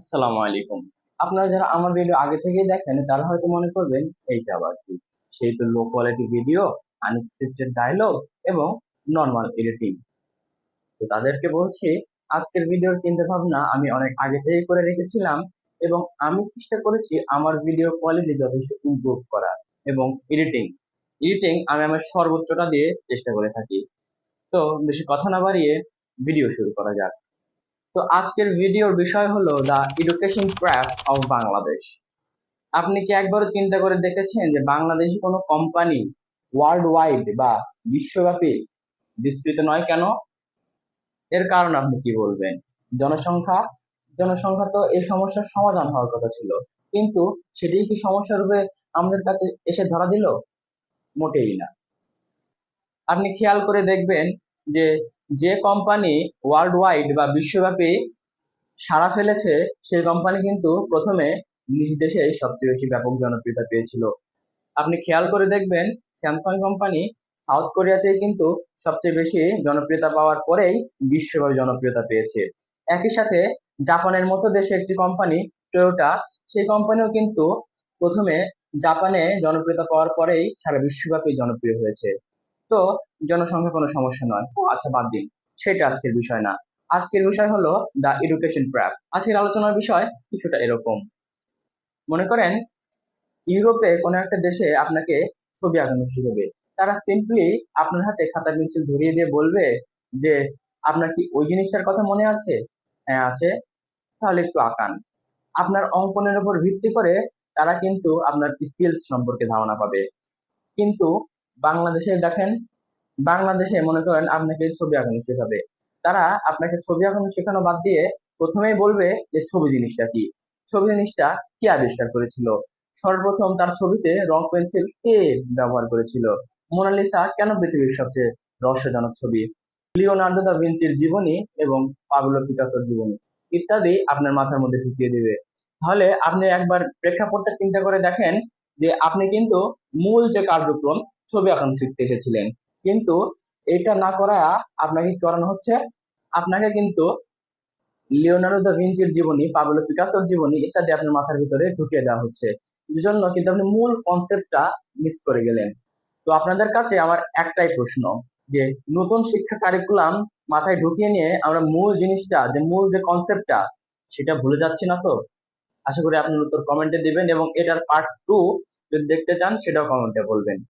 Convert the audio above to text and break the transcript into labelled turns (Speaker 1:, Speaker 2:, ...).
Speaker 1: আসসালামু আলাইকুম। আপনারা যারা আমার ভিডিও আগে থেকেই দেখেন তারা হয়তো মনে করবেন এইটা আবার কি, সেই তো low quality video, unscripted dialogue এবং নর্মাল এডিটিং। তো তাদেরকে বলছি, আজকের ভিডিওর চিন্তা ভাবনা আমি অনেক আগে থেকেই করে রেখেছিলাম এবং আমি চেষ্টা করেছি আমার ভিডিও কোয়ালিটি যথেষ্ট ইমপ্রুভ করা। এবং এডিটিং এডিটিং আমি আমার সর্বোচ্চটা দিয়ে চেষ্টা করে থাকি। তো বেশি কথা না বাড়িয়ে ভিডিও শুরু করা যাক। তো আজকের ভিডিওর বিষয় হলো the education trap of Bangladesh. আপনি কি একবারও চিন্তা করে দেখেছেন যে বাংলাদেশি কোনো কোম্পানি ওয়ার্ল্ড ওয়াইড বা বিশ্বব্যাপী বিস্তৃত নয় কেন? এর কারণ আপনি কি বলবেন? জনসংখ্যা। জনসংখ্যা তো এই সমস্যার সমাধান হওয়ার কথা ছিল, কিন্তু সেটাই কি সমস্যা রূপে আমাদের কাছে এসে ধরা দিল? মোটেই না। আপনি খেয়াল করে দেখবেন যে যে কোম্পানি ওয়ার্ল্ড ওয়াইড বা বিশ্বব্যাপী সাড়া ফেলেছে, সেই কোম্পানি কিন্তু প্রথমে নিজ দেশে সবচেয়ে বেশি ব্যাপক জনপ্রিয়তা পেয়েছিল। আপনি খেয়াল করে দেখবেন স্যামসাং কোম্পানি সাউথ কোরিয়াতেই কিন্তু সবচেয়ে বেশি জনপ্রিয়তা পাওয়ার পরেই বিশ্বব্যাপী জনপ্রিয়তা পেয়েছে। একই সাথে জাপানের মতো দেশে একটি কোম্পানি টয়োটা, সেই কোম্পানিও কিন্তু প্রথমে জাপানে জনপ্রিয়তা পাওয়ার পরেই সারা বিশ্বব্যাপী জনপ্রিয় হয়েছে। তো জনসংখ্যা কোনো সমস্যা নয়। ও আচ্ছা, বাদ দিন, সেটা আজকের বিষয় না। আজকের বিষয় হলো দ্য এডুকেশন ট্র্যাপ। আজকের আলোচনার বিষয় কিছুটা এরকম। মনে করেন ইউরোপে কোনো একটা দেশে আপনাকে ছবি আঁকানো শিখাবে। তারা সিম্পলি আপনার হাতে খাতা পেন্সিল ধরিয়ে দিয়ে বলবে যে আপনার কি ওই জিনিসটার কথা মনে আছে? হ্যাঁ আছে, তাহলে একটু আঁকান। আপনার অঙ্কনের উপর ভিত্তি করে তারা কিন্তু আপনার স্কিলস সম্পর্কে ধারণা পাবে। কিন্তু বাংলাদেশে দেখেন, বাংলাদেশে মনে করেন আপনাকে ছবি আঁকানো শেখাবে। তারা আপনাকে ছবি আঁকানো শেখানো বাদ দিয়ে প্রথমেই বলবে যে ছবি জিনিসটা কি, ছবি জিনিসটা কে আবিষ্কার করেছিল, সর্বপ্রথম তার ছবিতে রং পেন্সিল কে ব্যবহার করেছিল, মোনালিসা কেন পৃথিবীর সবচেয়ে রহস্যজনক ছবি, লিওনার্দো দা ভিঞ্চির জীবনী এবং পাবলো পিকাসোর জীবনী ইত্যাদি আপনার মাথার মধ্যে ঢুকিয়ে দিবে। তাহলে আপনি একবার প্রেক্ষাপটটা চিন্তা করে দেখেন যে আপনি কিন্তু মূল যে কার্যক্রম, ছবি আঁকানো শিখতে এসেছিলেন, কিন্তু এটা না করা আপনাকে কি করানো হচ্ছে? আপনাকে কিন্তু লিওনার্দো দা ভিঞ্চির জীবনী, পাবলো পিকাসোর জীবনী ইত্যাদি আপনার মাথার ভিতরে ঢুকিয়ে দেওয়া হচ্ছে। জন্য কিন্তু আপনি মূল কনসেপ্টটা মিস করে গেলেন। তো আপনাদের কাছে আমার একটাই প্রশ্ন, যে নতুন শিক্ষা কারিকুলাম মাথায় ঢুকিয়ে নিয়ে আমরা মূল জিনিসটা, যে মূল যে কনসেপ্টটা, সেটা ভুলে যাচ্ছি না তো? আশা করি আপনার উত্তর কমেন্টে দিবেন এবং এটার পার্ট 2 যদি দেখতে চান সেটাও কমেন্টে বলবেন।